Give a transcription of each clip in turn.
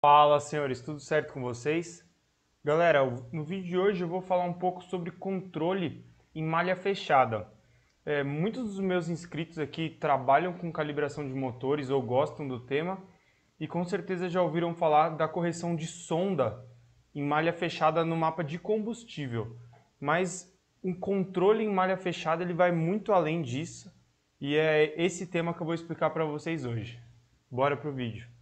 Fala, senhores, tudo certo com vocês? Galera, no vídeo de hoje eu vou falar um pouco sobre controle em malha fechada. Muitos dos meus inscritos aqui trabalham com calibração de motores ou gostam do tema e com certeza já ouviram falar da correção de sonda em malha fechada no mapa de combustível. Mas um controle em malha fechada ele vai muito além disso e é esse tema que eu vou explicar para vocês hoje. Bora pro vídeo.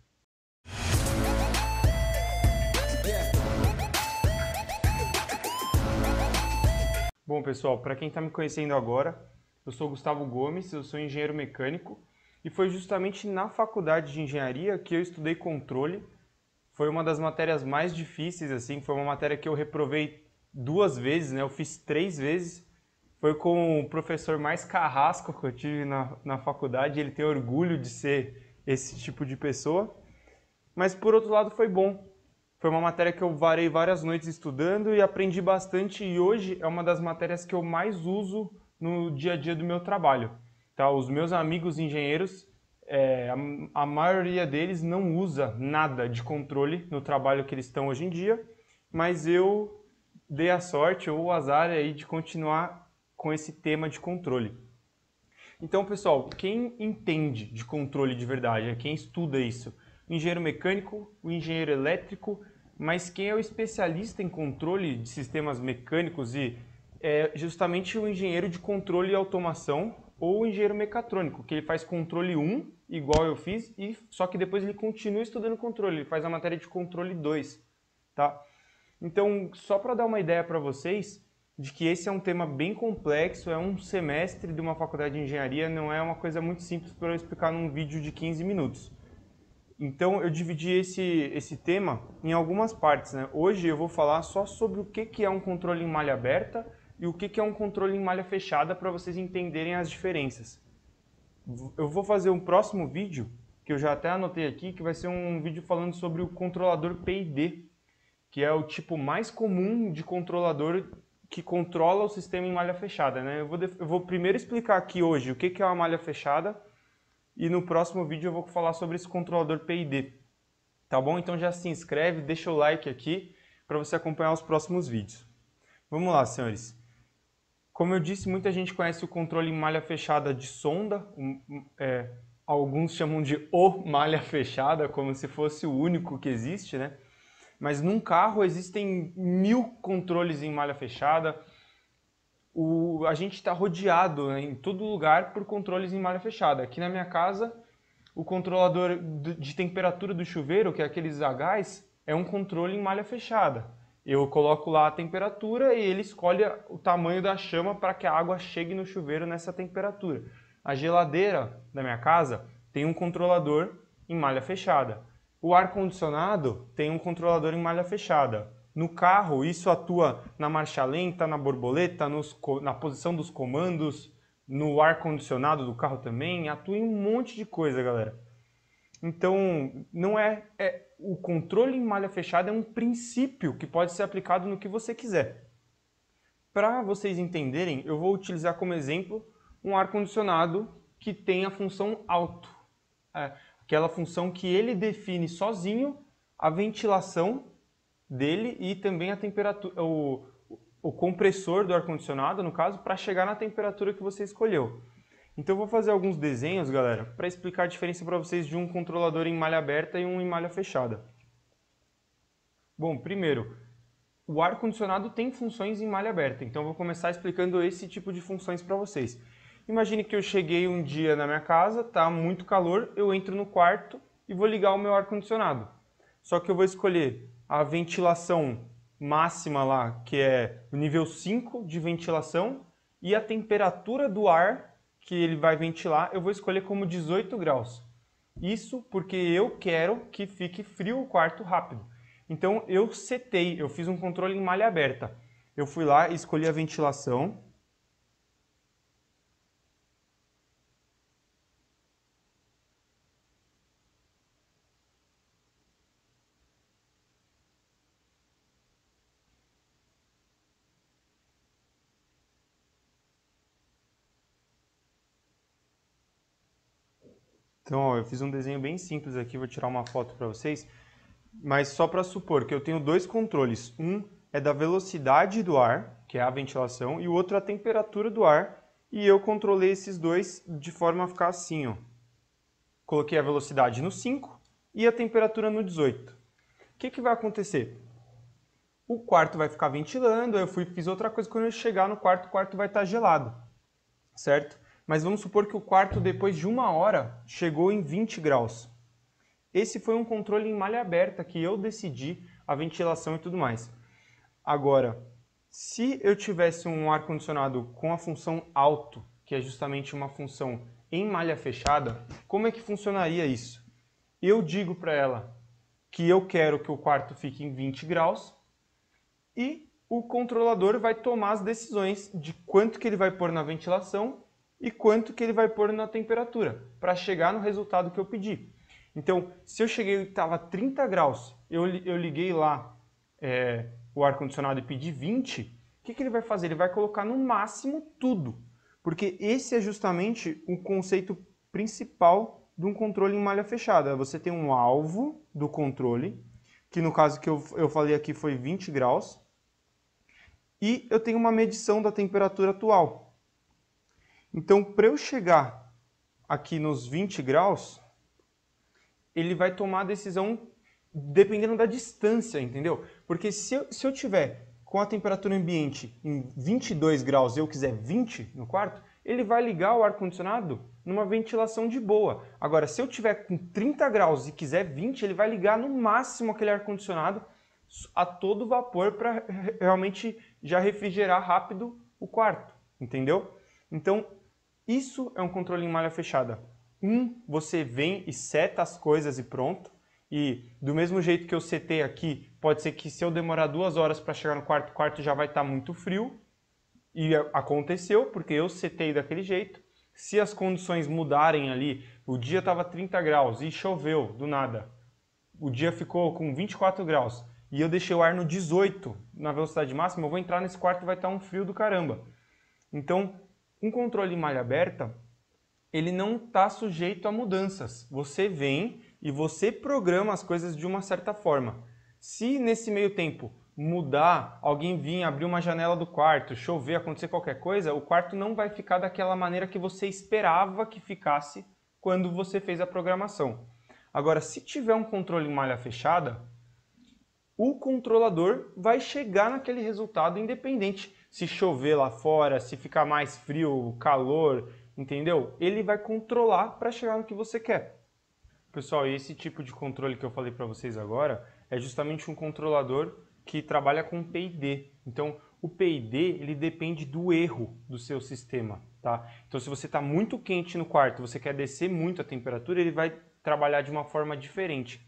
Bom, pessoal, para quem está me conhecendo agora, eu sou Gustavo Gomes, eu sou engenheiro mecânico e foi justamente na faculdade de engenharia que eu estudei controle. Foi uma das matérias mais difíceis, assim, foi uma matéria que eu reprovei 2 vezes, né? Eu fiz 3 vezes. Foi com o professor mais carrasco que eu tive na faculdade, ele tem orgulho de ser esse tipo de pessoa. Mas por outro lado foi bom. Foi uma matéria que eu varei várias noites estudando e aprendi bastante e hoje é uma das matérias que eu mais uso no dia a dia do meu trabalho. Tá? Os meus amigos engenheiros, a maioria deles não usa nada de controle no trabalho que eles estão hoje em dia, mas eu dei a sorte ou o azar aí de continuar com esse tema de controle. Então, pessoal, quem entende de controle de verdade, quem estuda isso? O engenheiro mecânico, o engenheiro elétrico, mas quem é o especialista em controle de sistemas mecânicos e é justamente o engenheiro de controle e automação ou o engenheiro mecatrônico, que ele faz controle 1, igual eu fiz, e só que depois ele continua estudando controle, ele faz a matéria de controle 2, tá? Então, só para dar uma ideia para vocês de que esse é um tema bem complexo, é um semestre de uma faculdade de engenharia, não é uma coisa muito simples para eu explicar num vídeo de 15 minutos. Então, eu dividi esse tema em algumas partes, né? Hoje eu vou falar só sobre o que é um controle em malha aberta e o que é um controle em malha fechada para vocês entenderem as diferenças. Eu vou fazer um próximo vídeo, que eu já até anotei aqui, que vai ser um vídeo falando sobre o controlador PID, que é o tipo mais comum de controlador que controla o sistema em malha fechada, né? Eu vou primeiro explicar aqui hoje o que é uma malha fechada e no próximo vídeo eu vou falar sobre esse controlador PID, tá bom? Então já se inscreve, deixa o like aqui para você acompanhar os próximos vídeos. Vamos lá, senhores. Como eu disse, muita gente conhece o controle em malha fechada de sonda, alguns chamam de malha fechada, como se fosse o único que existe, né? Mas num carro existem 1000 controles em malha fechada. A gente está rodeado, né, em todo lugar por controles em malha fechada. Aqui na minha casa, o controlador de temperatura do chuveiro, que é aqueles a gás, é um controle em malha fechada. Eu coloco lá a temperatura e ele escolhe o tamanho da chama para que a água chegue no chuveiro nessa temperatura. A geladeira da minha casa tem um controlador em malha fechada. O ar-condicionado tem um controlador em malha fechada. No carro, isso atua na marcha lenta, na borboleta, na posição dos comandos, no ar-condicionado do carro também, atua em um monte de coisa, galera. Então, não o controle em malha fechada é um princípio que pode ser aplicado no que você quiser. Para vocês entenderem, eu vou utilizar como exemplo um ar-condicionado que tem a função alto. Aquela função que ele define sozinho a ventilação dele e também a temperatura, o compressor do ar-condicionado, no caso, para chegar na temperatura que você escolheu. Então eu vou fazer alguns desenhos, galera, para explicar a diferença para vocês de um controlador em malha aberta e um em malha fechada. Bom, primeiro, o ar-condicionado tem funções em malha aberta, então eu vou começar explicando esse tipo de funções para vocês. Imagine que eu cheguei um dia na minha casa, tá muito calor, eu entro no quarto e vou ligar o meu ar-condicionado. Só que eu vou escolher a ventilação máxima lá, que é o nível 5 de ventilação, e a temperatura do ar que ele vai ventilar, eu vou escolher como 18 graus. Isso porque eu quero que fique frio o quarto rápido. Então eu eu fiz um controle em malha aberta. Eu fui lá e escolhi a ventilação. Então, ó, eu fiz um desenho bem simples aqui, vou tirar uma foto para vocês. Mas só para supor que eu tenho dois controles. Um é da velocidade do ar, que é a ventilação, e o outro é a temperatura do ar. E eu controlei esses dois de forma a ficar assim, ó. Coloquei a velocidade no 5 e a temperatura no 18. O que vai acontecer? O quarto vai ficar ventilando, eu fiz outra coisa, quando eu chegar no quarto, o quarto vai estar gelado, certo? Mas vamos supor que o quarto, depois de 1 hora, chegou em 20 graus. Esse foi um controle em malha aberta, que eu decidi a ventilação e tudo mais. Agora, se eu tivesse um ar-condicionado com a função alto, que é justamente uma função em malha fechada, como é que funcionaria isso? Eu digo para ela que eu quero que o quarto fique em 20 graus e o controlador vai tomar as decisões de quanto que ele vai pôr na ventilação e quanto que ele vai pôr na temperatura, para chegar no resultado que eu pedi. Então, se eu cheguei e estava 30 graus, eu liguei lá o ar-condicionado e pedi 20, o que ele vai fazer? Ele vai colocar no máximo tudo, porque esse é justamente o conceito principal de um controle em malha fechada. Você tem um alvo do controle, que no caso que eu falei aqui foi 20 graus, e eu tenho uma medição da temperatura atual. Então, para eu chegar aqui nos 20 graus, ele vai tomar a decisão dependendo da distância, entendeu? Porque se eu tiver com a temperatura ambiente em 22 graus e eu quiser 20 no quarto, ele vai ligar o ar-condicionado numa ventilação de boa. Agora, se eu tiver com 30 graus e quiser 20, ele vai ligar no máximo aquele ar-condicionado a todo vapor para realmente já refrigerar rápido o quarto, entendeu? Então, isso é um controle em malha fechada. Você vem e seta as coisas e pronto. E do mesmo jeito que eu setei aqui, pode ser que se eu demorar 2 horas para chegar no quarto, o quarto já vai estar muito frio. E aconteceu, porque eu setei daquele jeito. Se as condições mudarem ali, o dia estava 30 graus e choveu do nada. O dia ficou com 24 graus e eu deixei o ar no 18 na velocidade máxima, eu vou entrar nesse quarto e vai estar um frio do caramba. Então, um controle em malha aberta, ele não está sujeito a mudanças. Você vem e você programa as coisas de uma certa forma. Se nesse meio tempo mudar, alguém vir, abrir uma janela do quarto, chover, acontecer qualquer coisa, o quarto não vai ficar daquela maneira que você esperava que ficasse quando você fez a programação. Agora, se tiver um controle em malha fechada, o controlador vai chegar naquele resultado independente. Se chover lá fora, se ficar mais frio, calor, entendeu? Ele vai controlar para chegar no que você quer. Pessoal, esse tipo de controle que eu falei para vocês agora é justamente um controlador que trabalha com PID. Então, o PID ele depende do erro do seu sistema, tá? Então, se você está muito quente no quarto, você quer descer muito a temperatura, ele vai trabalhar de uma forma diferente.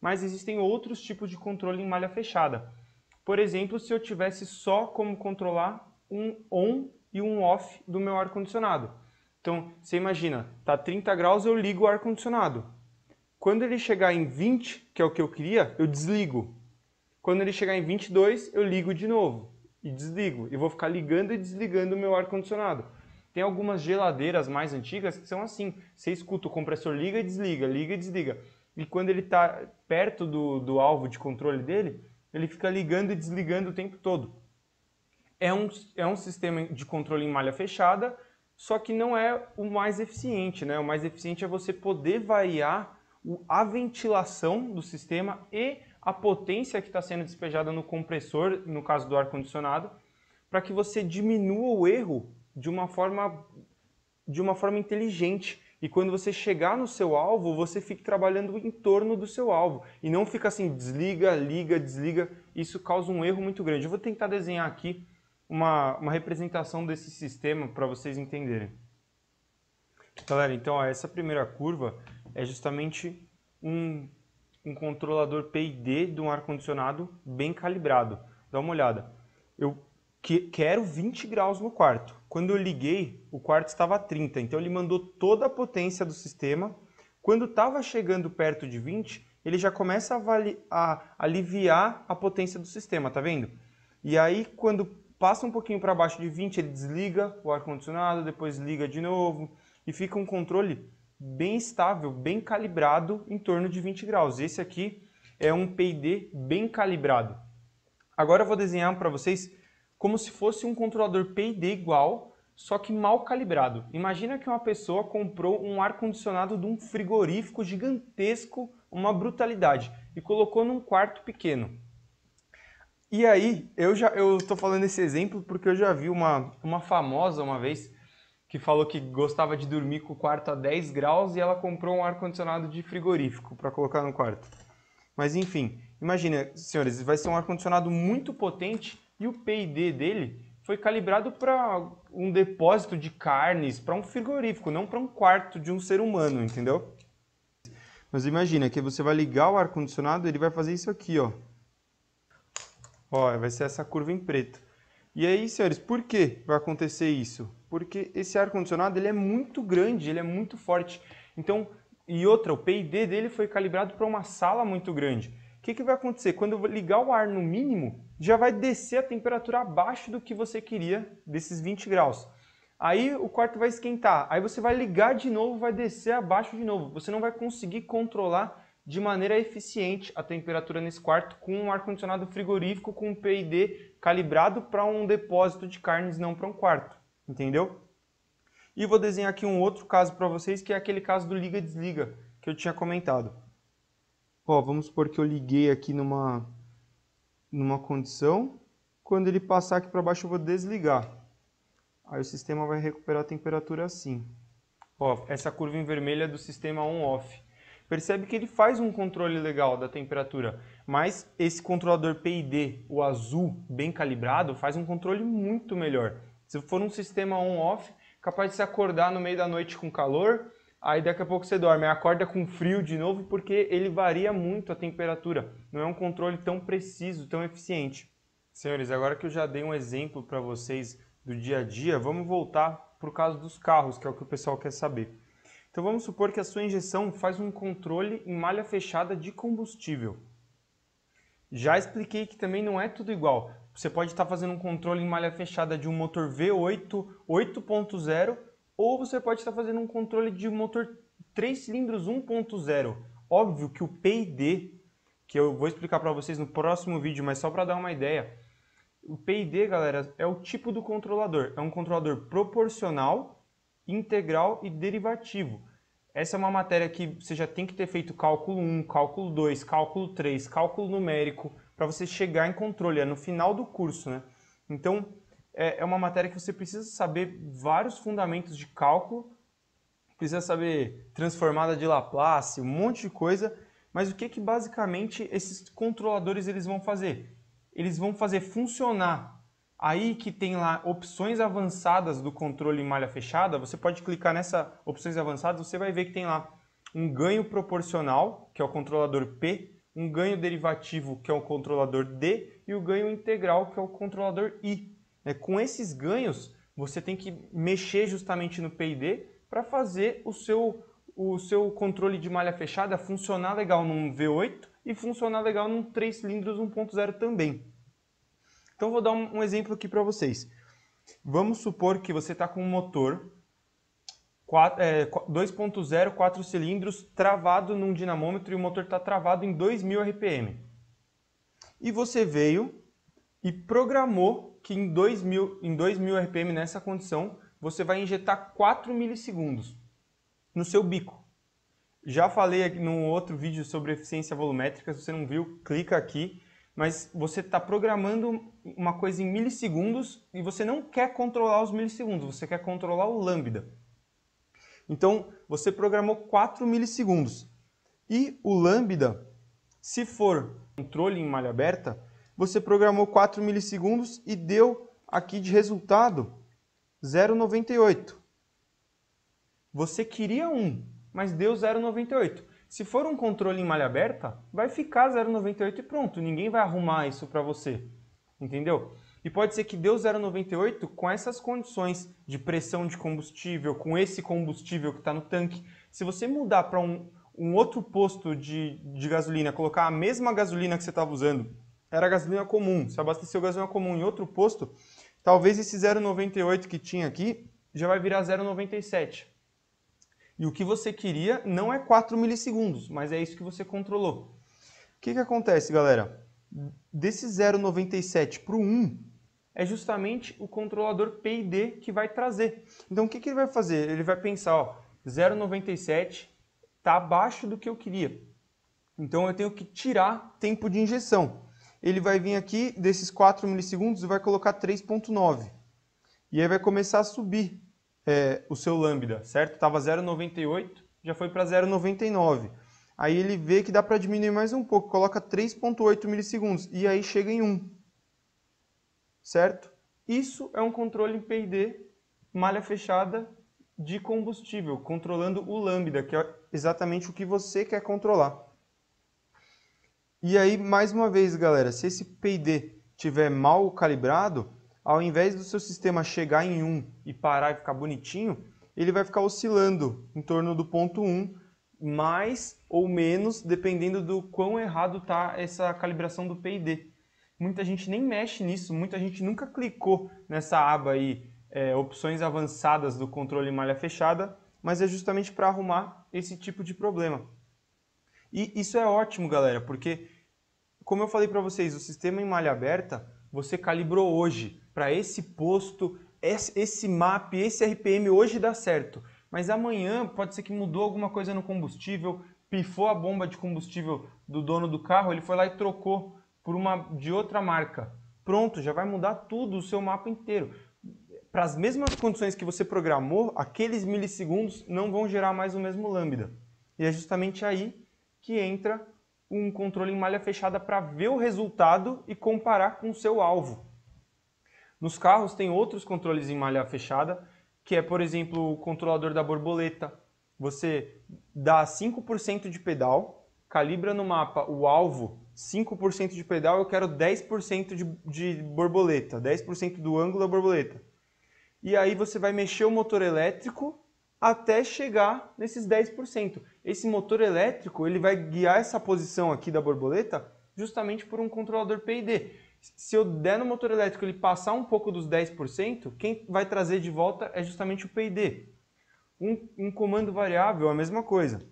Mas existem outros tipos de controle em malha fechada. Por exemplo, se eu tivesse só como controlar um on e um off do meu ar-condicionado. Então, você imagina, tá 30 graus, eu ligo o ar-condicionado. Quando ele chegar em 20, que é o que eu queria, eu desligo. Quando ele chegar em 22, eu ligo de novo e desligo. E vou ficar ligando e desligando o meu ar-condicionado. Tem algumas geladeiras mais antigas que são assim. Você escuta o compressor liga e desliga, liga e desliga. E quando ele está perto do alvo de controle dele, ele fica ligando e desligando o tempo todo. É um sistema de controle em malha fechada, só que não é o mais eficiente, né? O mais eficiente é você poder variar a ventilação do sistema e a potência que está sendo despejada no compressor, no caso do ar-condicionado, para que você diminua o erro de uma forma inteligente. E quando você chegar no seu alvo, você fique trabalhando em torno do seu alvo. E não fica assim, desliga, liga, desliga. Isso causa um erro muito grande. Eu vou tentar desenhar aqui uma representação desse sistema para vocês entenderem. Galera, então essa primeira curva é justamente um controlador PID de um ar-condicionado bem calibrado. Dá uma olhada. Eu quero 20 graus no quarto. Quando eu liguei, o quarto estava a 30, então ele mandou toda a potência do sistema. Quando estava chegando perto de 20, ele já começa a aliviar a potência do sistema, tá vendo? E aí, quando passa um pouquinho para baixo de 20, ele desliga o ar-condicionado, depois liga de novo, e fica um controle bem estável, bem calibrado em torno de 20 graus. Esse aqui é um PID bem calibrado. Agora eu vou desenhar para vocês como se fosse um controlador PID igual, só que mal calibrado. Imagina que uma pessoa comprou um ar-condicionado de um frigorífico gigantesco, uma brutalidade, e colocou num quarto pequeno. E aí, eu estou falando esse exemplo porque eu já vi uma famosa uma vez que falou que gostava de dormir com o quarto a 10 graus e ela comprou um ar-condicionado de frigorífico para colocar no quarto. Mas enfim, imagina, senhores, vai ser um ar-condicionado muito potente e o PID dele foi calibrado para um depósito de carnes, para um frigorífico, não para um quarto de um ser humano, entendeu? Mas imagina que você vai ligar o ar-condicionado, ele vai fazer isso aqui, ó. Ó, vai ser essa curva em preto. E aí, senhores, por que vai acontecer isso? Porque esse ar-condicionado ele é muito grande, ele é muito forte. Então, e outra, o PID dele foi calibrado para uma sala muito grande. O que vai acontecer? Quando eu ligar o ar no mínimo, já vai descer a temperatura abaixo do que você queria, desses 20 graus. Aí o quarto vai esquentar, aí você vai ligar de novo, vai descer abaixo de novo. Você não vai conseguir controlar de maneira eficiente a temperatura nesse quarto com um ar-condicionado frigorífico com um PID calibrado para um depósito de carnes, não para um quarto, entendeu? E vou desenhar aqui um outro caso para vocês, que é aquele caso do liga-desliga, que eu tinha comentado. Ó, vamos supor que eu liguei aqui numa condição, quando ele passar aqui para baixo eu vou desligar. Aí o sistema vai recuperar a temperatura assim. Ó, essa curva em vermelho é do sistema on-off. Percebe que ele faz um controle legal da temperatura, mas esse controlador PID, o azul, bem calibrado, faz um controle muito melhor. Se for um sistema on-off, capaz de se acordar no meio da noite com calor, aí daqui a pouco você dorme, aí acorda com frio de novo, porque ele varia muito a temperatura. Não é um controle tão preciso, tão eficiente. Senhores, agora que eu já dei um exemplo para vocês do dia a dia, vamos voltar para o caso dos carros, que é o que o pessoal quer saber. Então vamos supor que a sua injeção faz um controle em malha fechada de combustível. Já expliquei que também não é tudo igual. Você pode estar fazendo um controle em malha fechada de um motor V8 8.0 ou você pode estar fazendo um controle de um motor 3 cilindros 1.0. Óbvio que o PID, que eu vou explicar para vocês no próximo vídeo, mas só para dar uma ideia, o PID, galera, é o tipo do controlador. É um controlador proporcional, integral e derivativo. Essa é uma matéria que você já tem que ter feito cálculo 1, cálculo 2, cálculo 3, cálculo numérico, para você chegar em controle, é no final do curso, né? Então, é uma matéria que você precisa saber vários fundamentos de cálculo, precisa saber transformada de Laplace, um monte de coisa, mas o que basicamente esses controladores eles vão fazer? Eles vão fazer funcionar. Aí que tem lá opções avançadas do controle em malha fechada, você pode clicar nessa opções avançadas, você vai ver que tem lá um ganho proporcional, que é o controlador P, um ganho derivativo, que é o controlador D, e o ganho integral, que é o controlador I. Com esses ganhos, você tem que mexer justamente no PID para fazer o seu controle de malha fechada funcionar legal num V8 e funcionar legal num 3 cilindros 1.0 também. Então vou dar um exemplo aqui para vocês. Vamos supor que você está com um motor 2.0, 4 cilindros, travado num dinamômetro e o motor está travado em 2000 RPM. E você veio e programou que em 2000 RPM, nessa condição, você vai injetar 4 milissegundos no seu bico. Já falei aqui num outro vídeo sobre eficiência volumétrica, se você não viu, clica aqui. Mas você está programando uma coisa em milissegundos e você não quer controlar os milissegundos, você quer controlar o lambda. Então, você programou 4 milissegundos. E o lambda, se for controle em malha aberta, você programou 4 milissegundos e deu aqui de resultado 0,98. Você queria 1, mas deu 0,98. Se for um controle em malha aberta, vai ficar 0,98 e pronto. Ninguém vai arrumar isso para você. Entendeu? E pode ser que deu 0,98 com essas condições de pressão de combustível, com esse combustível que está no tanque. Se você mudar para um outro posto de gasolina, colocar a mesma gasolina que você estava usando, era gasolina comum, você abasteceu gasolina comum em outro posto, talvez esse 0,98 que tinha aqui já vai virar 0,97. E o que você queria não é 4 milissegundos, mas é isso que você controlou. que acontece, galera? Desse 0,97 para o 1, é justamente o controlador PID que vai trazer. Então, o que ele vai fazer? Ele vai pensar, ó, 0,97 está abaixo do que eu queria. Então, eu tenho que tirar tempo de injeção. Ele vai vir aqui, desses 4 milissegundos, e vai colocar 3,9. E aí vai começar a subir o seu lambda, certo? Estava 0,98, já foi para 0,99. Aí ele vê que dá para diminuir mais um pouco, coloca 3,8 milissegundos, e aí chega em 1. Certo? Isso é um controle em PID, malha fechada de combustível, controlando o lambda, que é exatamente o que você quer controlar. E aí, mais uma vez, galera, se esse PID estiver mal calibrado, ao invés do seu sistema chegar em 1 e parar e ficar bonitinho, ele vai ficar oscilando em torno do ponto 1, mais ou menos, dependendo do quão errado está essa calibração do PID. Muita gente nem mexe nisso, muita gente nunca clicou nessa aba aí, opções avançadas do controle malha fechada, mas é justamente para arrumar esse tipo de problema. E isso é ótimo, galera, porque, como eu falei para vocês, o sistema em malha aberta, você calibrou hoje para esse posto, esse MAP, esse RPM hoje dá certo. Mas amanhã pode ser que mudou alguma coisa no combustível, pifou a bomba de combustível do dono do carro, ele foi lá e trocou por uma de outra marca. Pronto, já vai mudar tudo, o seu mapa inteiro. Para as mesmas condições que você programou, aqueles milissegundos não vão gerar mais o mesmo lambda. E é justamente aí que entra um controle em malha fechada para ver o resultado e comparar com o seu alvo. Nos carros tem outros controles em malha fechada, que é, por exemplo, o controlador da borboleta. Você dá 5% de pedal, calibra no mapa o alvo, 5% de pedal, eu quero 10% de borboleta, 10% do ângulo da borboleta. E aí você vai mexer o motor elétrico até chegar nesses 10%. Esse motor elétrico ele vai guiar essa posição aqui da borboleta justamente por um controlador PID. Se eu der no motor elétrico ele passar um pouco dos 10%, quem vai trazer de volta é justamente o PID. Um comando variável é a mesma coisa.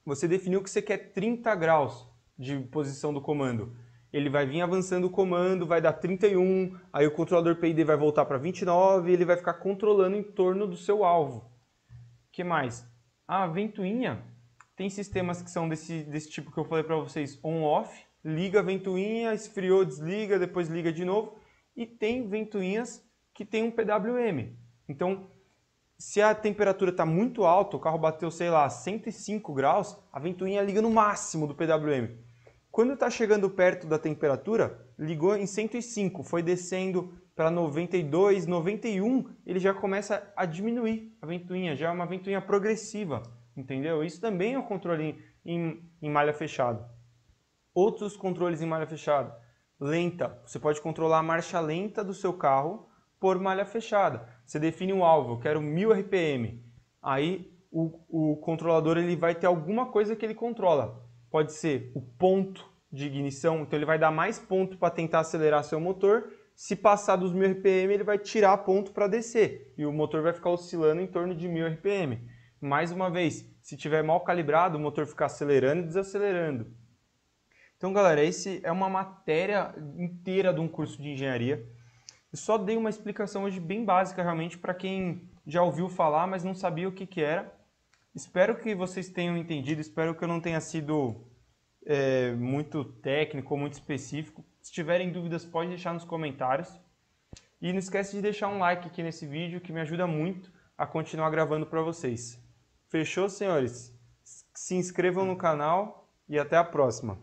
Você definiu que você quer 30 graus de posição do comando. Ele vai vir avançando o comando, vai dar 31, aí o controlador PID vai voltar para 29 e ele vai ficar controlando em torno do seu alvo. O que mais? A ventoinha tem sistemas que são desse tipo que eu falei para vocês, on-off, liga a ventoinha, esfriou, desliga, depois liga de novo. E tem ventoinhas que tem um PWM. Então, se a temperatura está muito alta, o carro bateu, sei lá, 105 graus, a ventoinha liga no máximo do PWM. Quando está chegando perto da temperatura, ligou em 105, foi descendo para 92, 91, ele já começa a diminuir a ventoinha, já é uma ventoinha progressiva, entendeu? Isso também é um controle em malha fechada. Outros controles em malha fechada, lenta, você pode controlar a marcha lenta do seu carro por malha fechada. Você define um alvo, eu quero 1000 RPM, aí o controlador ele vai ter alguma coisa que ele controla. Pode ser o ponto de ignição, então ele vai dar mais ponto para tentar acelerar seu motor. Se passar dos 1000 RPM, ele vai tirar ponto para descer e o motor vai ficar oscilando em torno de 1000 RPM. Mais uma vez, se tiver mal calibrado, o motor fica acelerando e desacelerando. Então, galera, esse é uma matéria inteira de um curso de engenharia. Eu só dei uma explicação hoje bem básica, realmente, para quem já ouviu falar, mas não sabia o que era. Espero que vocês tenham entendido, espero que eu não tenha sido muito técnico ou muito específico. Se tiverem dúvidas, pode deixar nos comentários. E não esquece de deixar um like aqui nesse vídeo, que me ajuda muito a continuar gravando para vocês. Fechou, senhores? Se inscrevam no canal e até a próxima.